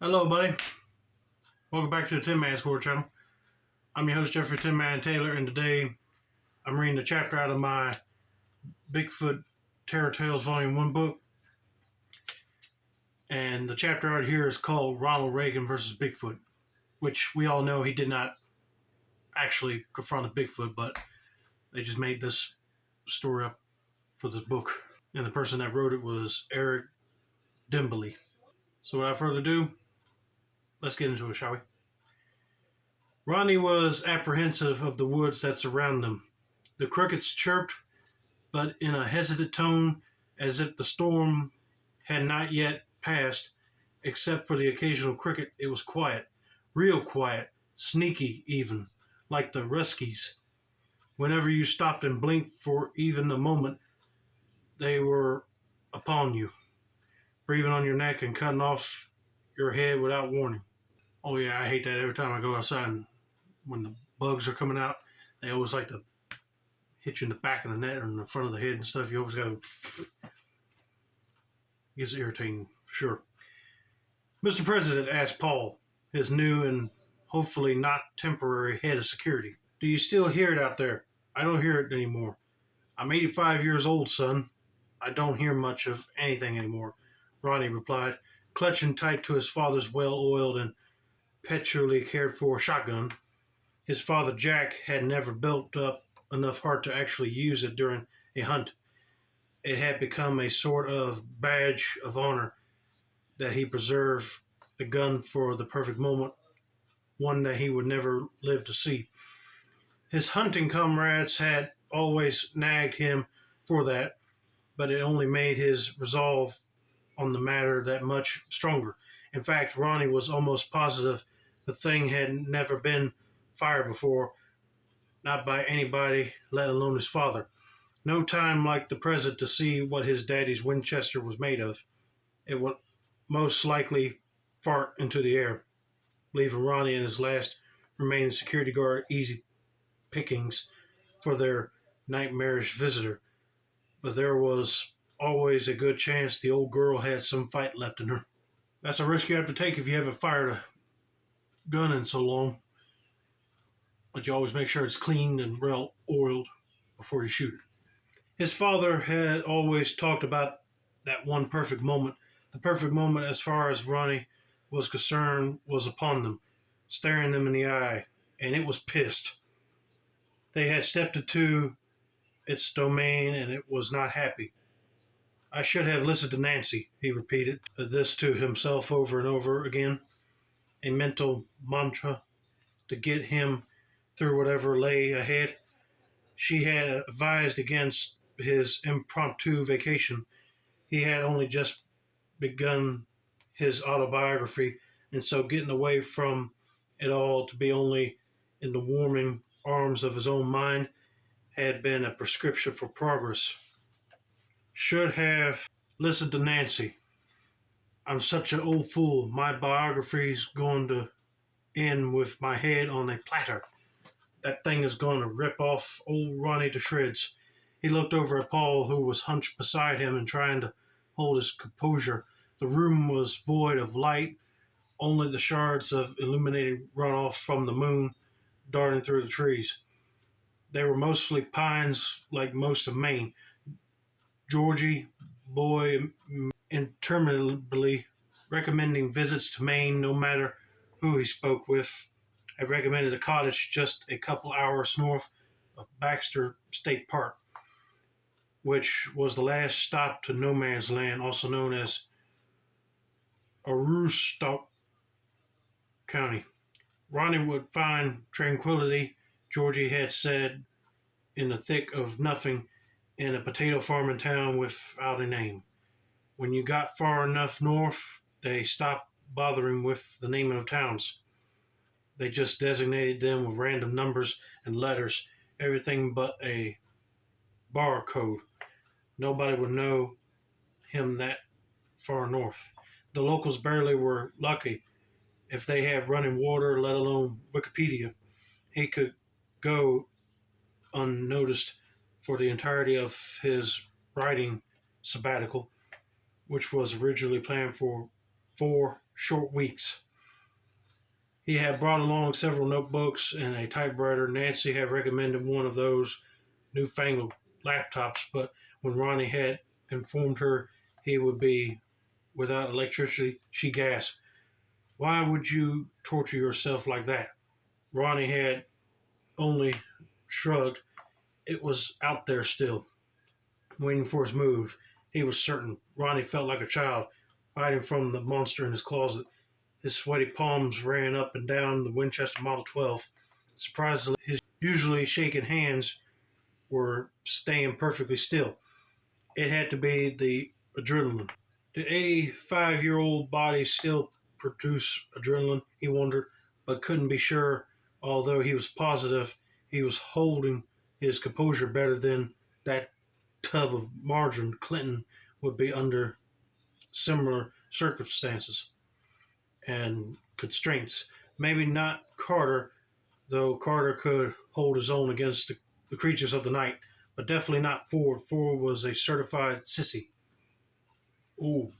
Hello, buddy. Welcome back to the Tin Man Score channel. I'm your host, Jeffrey Tin Man Taylor, and today I'm reading a chapter out of my Bigfoot Terror Tales Vol.1 book. And the chapter out here is called Ronald Regan versus Bigfoot, which we all know he did not actually confront a Bigfoot, but they just made this story up for this book. And the person that wrote it was Eric Dimbleby. So without further ado, let's get into it, shall we? Ronnie was apprehensive of the woods that surrounded him. The crickets chirped, but in a hesitant tone, as if the storm had not yet passed. Except for the occasional cricket, it was quiet, real quiet, sneaky even, like the Ruskies. Whenever you stopped and blinked for even a moment, they were upon you, breathing on your neck and cutting off your head without warning. Oh yeah, I hate that every time I go outside and when the bugs are coming out, they always like to hit you in the back of the neck or in the front of the head and stuff. You always got to... It gets irritating, for sure. Mr. President asked Paul, his new and hopefully not temporary head of security. Do you still hear it out there? I don't hear it anymore. I'm 85 years old, son. I don't hear much of anything anymore, Ronnie replied, clutching tight to his father's well-oiled and petulantly cared-for shotgun. His father, Jack, had never built up enough heart to actually use it during a hunt. It had become a sort of badge of honor that he preserved the gun for the perfect moment, one that he would never live to see. His hunting comrades had always nagged him for that, but it only made his resolve on the matter that much stronger. In fact, Ronnie was almost positive the thing had never been fired before, not by anybody, let alone his father. No time like the present to see what his daddy's Winchester was made of. It would most likely fart into the air, leaving Ronnie and his last remaining security guard easy pickings for their nightmarish visitor. But there was always a good chance the old girl had some fight left in her. That's a risk you have to take if you haven't fired a gun in so long. But you always make sure it's cleaned and well oiled before you shoot it. His father had always talked about that one perfect moment. The perfect moment, as far as Ronnie was concerned, was upon them, staring them in the eye, and it was pissed. They had stepped into its domain, and it was not happy. I should have listened to Nancy, he repeated this to himself over and over again, a mental mantra to get him through whatever lay ahead. She had advised against his impromptu vacation. He had only just begun his autobiography, and so getting away from it all to be only in the warming arms of his own mind had been a prescription for progress. Should have listened to Nancy. I'm such an old fool. My biography's going to end with my head on a platter. That thing is going to rip off old Ronnie to shreds. He looked over at Paul, who was hunched beside him and trying to hold his composure. The room was void of light, only the shards of illuminated runoff from the moon darting through the trees. They were mostly pines, like most of Maine. Georgie, boy, interminably recommending visits to Maine no matter who he spoke with. I recommended a cottage just a couple hours north of Baxter State Park, which was the last stop to no man's land, also known as Aroostook County. Ronnie would find tranquility, Georgie had said, in the thick of nothing, in a potato farming town without a name. When you got far enough north, they stopped bothering with the naming of towns. They just designated them with random numbers and letters, everything but a barcode. Nobody would know him that far north. The locals barely were lucky if they had running water, let alone Wikipedia. He could go unnoticed for the entirety of his writing sabbatical, which was originally planned for 4 short weeks. He had brought along several notebooks and a typewriter. Nancy had recommended one of those newfangled laptops, but when Ronnie had informed her he would be without electricity, she gasped. Why would you torture yourself like that? Ronnie had only shrugged. It was out there still, waiting for his move. He was certain. Ronnie felt like a child, hiding from the monster in his closet. His sweaty palms ran up and down the Winchester Model 12. Surprisingly, his usually shaking hands were staying perfectly still. It had to be the adrenaline. Did 85-year-old body still produce adrenaline? He wondered, but couldn't be sure, although he was positive he was holding his composure better than that tub of margarine Clinton would be under similar circumstances and constraints. Maybe not Carter, though Carter could hold his own against the creatures of the night, but definitely not Ford. Ford was a certified sissy. Ooh,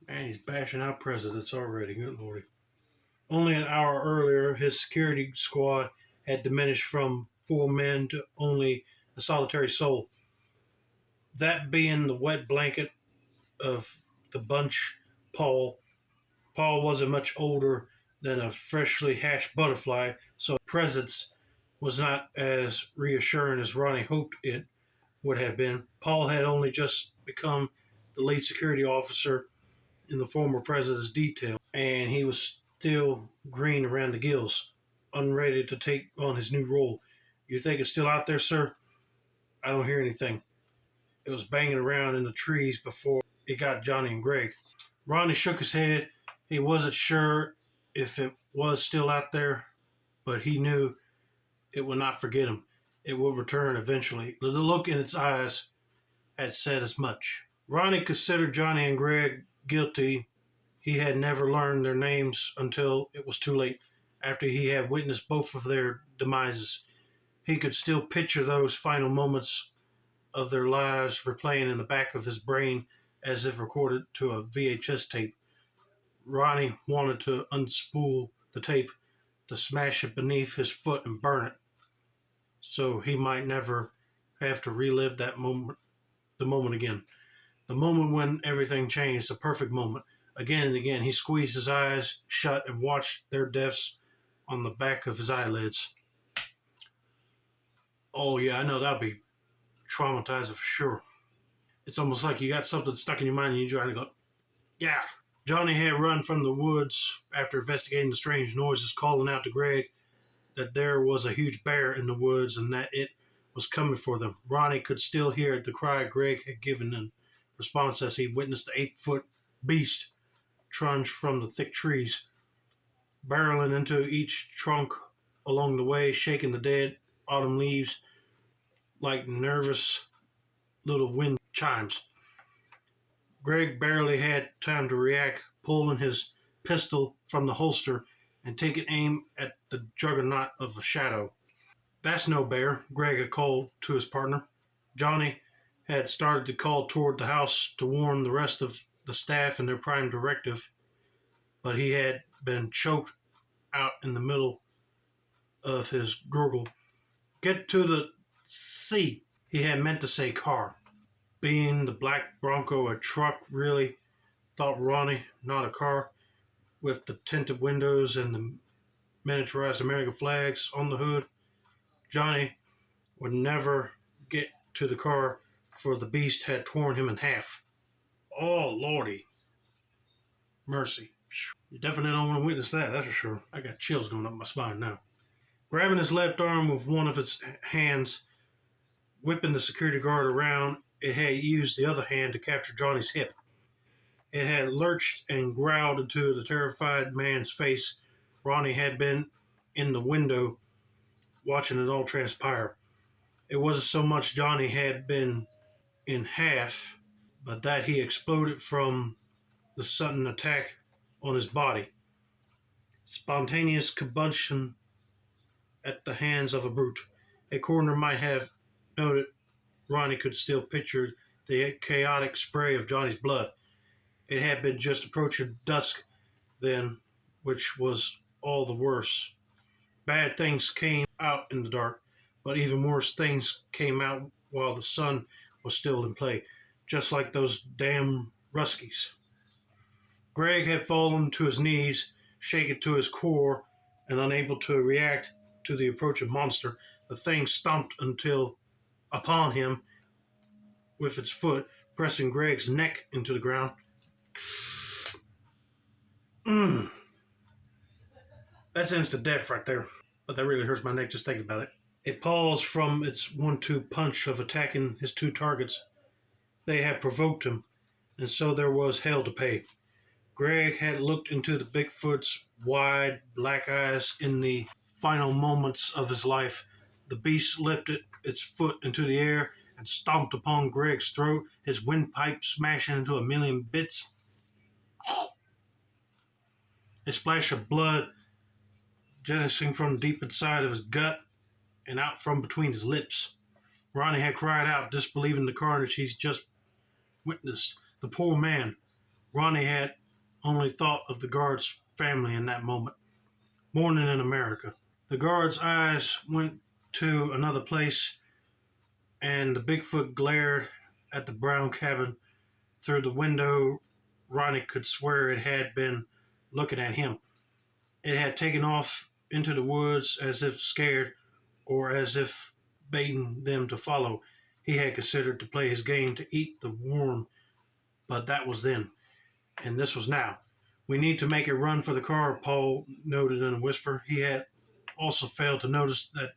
man, he's bashing out presidents already. Good lordy. Only an hour earlier, his security squad had diminished from 4 men to only a solitary soul. That being the wet blanket of the bunch, Paul. Paul wasn't much older than a freshly hatched butterfly, so presence was not as reassuring as Ronnie hoped it would have been. Paul had only just become the lead security officer in the former president's detail, and he was still green around the gills, unready to take on his new role. You think it's still out there, sir? I don't hear anything. It was banging around in the trees before it got Johnny and Greg. Ronnie shook his head. He wasn't sure if it was still out there, but he knew it would not forget him. It would return eventually. The look in its eyes had said as much. Ronnie considered Johnny and Greg guilty. He had never learned their names until it was too late, after he had witnessed both of their demises. He could still picture those final moments of their lives replaying in the back of his brain as if recorded to a VHS tape. Ronnie wanted to unspool the tape, to smash it beneath his foot and burn it, so he might never have to relive that moment, the moment again. The moment when everything changed, the perfect moment. Again and again, he squeezed his eyes shut and watched their deaths on the back of his eyelids. Oh, yeah, I know that'll be traumatizing for sure. It's almost like you got something stuck in your mind and you're trying to go, yeah. Johnny had run from the woods after investigating the strange noises, calling out to Greg that there was a huge bear in the woods and that it was coming for them. Ronnie could still hear the cry Greg had given in response as he witnessed the 8-foot beast trudge from the thick trees, barreling into each trunk along the way, shaking the dead autumn leaves like nervous little wind chimes. Greg barely had time to react, pulling his pistol from the holster and taking aim at the juggernaut of a shadow. That's no bear, Greg had called to his partner. Johnny had started to call toward the house to warn the rest of the staff and their prime directive, but he had been choked out in the middle of his gurgle. Get to the sea. He had meant to say car. Being the black Bronco a truck, really, thought Ronnie, not a car, with the tinted windows and the miniaturized American flags on the hood. Johnny would never get to the car, for the beast had torn him in half. Oh, Lordy. Mercy. You definitely don't want to witness that, that's for sure. I got chills going up my spine now. Grabbing his left arm with one of its hands, whipping the security guard around, it had used the other hand to capture Johnny's hip. It had lurched and growled into the terrified man's face. Ronnie had been in the window watching it all transpire. It wasn't so much Johnny had been in half, but that he exploded from the sudden attack on his body. Spontaneous combustion at the hands of a brute. A coroner might have noted Ronnie could still picture the chaotic spray of Johnny's blood. It had been just approaching dusk then, which was all the worse. Bad things came out in the dark, but even worse things came out while the sun was still in play, just like those damn Ruskies. Greg had fallen to his knees, shaken to his core, and unable to react to the approaching monster. The thing stomped until upon him with its foot, pressing Greg's neck into the ground. That's instant death right there. But that really hurts my neck just thinking about it. It paused from its 1-2 punch of attacking his two targets. They had provoked him, and so there was hell to pay. Greg had looked into the Bigfoot's wide black eyes in the final moments of his life. The beast lifted its foot into the air and stomped upon Greg's throat, his windpipe smashing into a million bits. A splash of blood jettisoning from deep inside of his gut and out from between his lips. Ronnie had cried out, disbelieving the carnage he's just witnessed. The poor man. Ronnie had only thought of the guard's family in that moment. Morning in America. The guard's eyes went to another place, and the Bigfoot glared at the brown cabin through the window. Ronnie could swear it had been looking at him. It had taken off into the woods as if scared, or as if baiting them to follow. He had considered to play his game to eat the worm, but that was then, and this was now. We need to make a run for the car, Paul noted in a whisper. He had also failed to notice that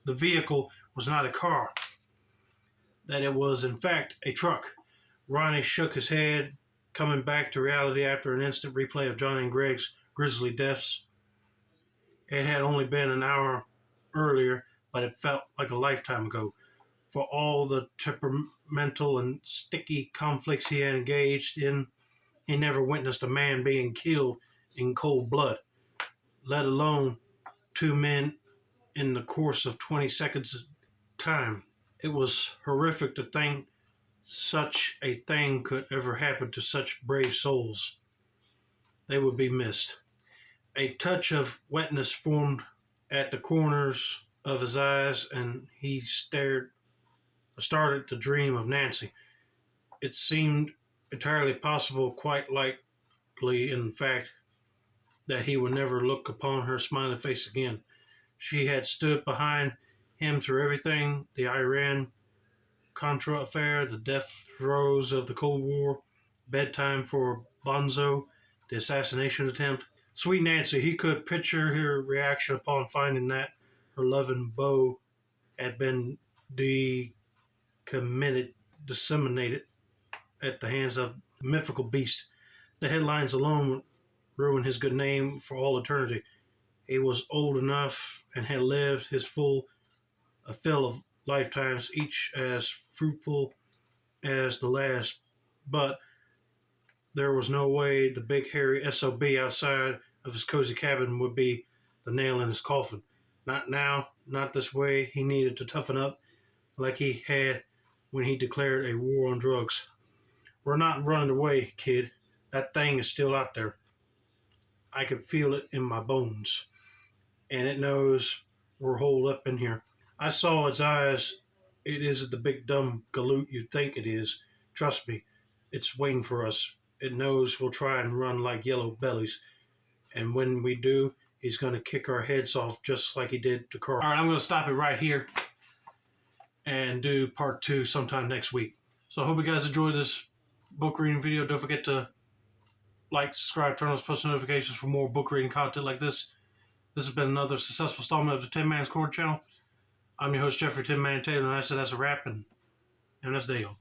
the vehicle was not a car, that it was in fact a truck. Ronnie shook his head, coming back to reality after an instant replay of Johnny and Greg's grisly deaths. It had only been an hour earlier, but it felt like a lifetime ago. For all the temperamental and sticky conflicts he had engaged in, he never witnessed a man being killed in cold blood, let alone two men in the course of 20 seconds of time. It was horrific to think such a thing could ever happen to such brave souls. They would be missed. A touch of wetness formed at the corners of his eyes, and he started to dream of Nancy. It seemed entirely possible, quite likely in fact, that he would never look upon her smiling face again. She had stood behind him through everything: the Iran-Contra affair, the death throes of the Cold War, bedtime for Bonzo, the assassination attempt. Sweet Nancy, he could picture her reaction upon finding that her loving beau had been disseminated at the hands of the mythical beast. The headlines alone would ruin his good name for all eternity. He was old enough and had lived his fill of lifetimes, each as fruitful as the last, but there was no way the big hairy SOB outside of his cozy cabin would be the nail in his coffin. Not now, not this way. He needed to toughen up like he had when he declared a war on drugs. We're not running away, kid. That thing is still out there. I can feel it in my bones. And it knows we're holed up in here. I saw its eyes. It isn't the big dumb galoot you think it is. Trust me, it's waiting for us. It knows we'll try and run like yellow bellies. And when we do, he's going to kick our heads off just like he did to Carl. All right, I'm going to stop it right here and do part 2 sometime next week. So I hope you guys enjoyed this book reading video. Don't forget to like, subscribe, turn on those post notifications for more book reading content like this. This has been another successful installment of the Tin Man's Corner channel. I'm your host, Jeffrey Tin Man Taylor, and I said that's a wrap, and that's the deal.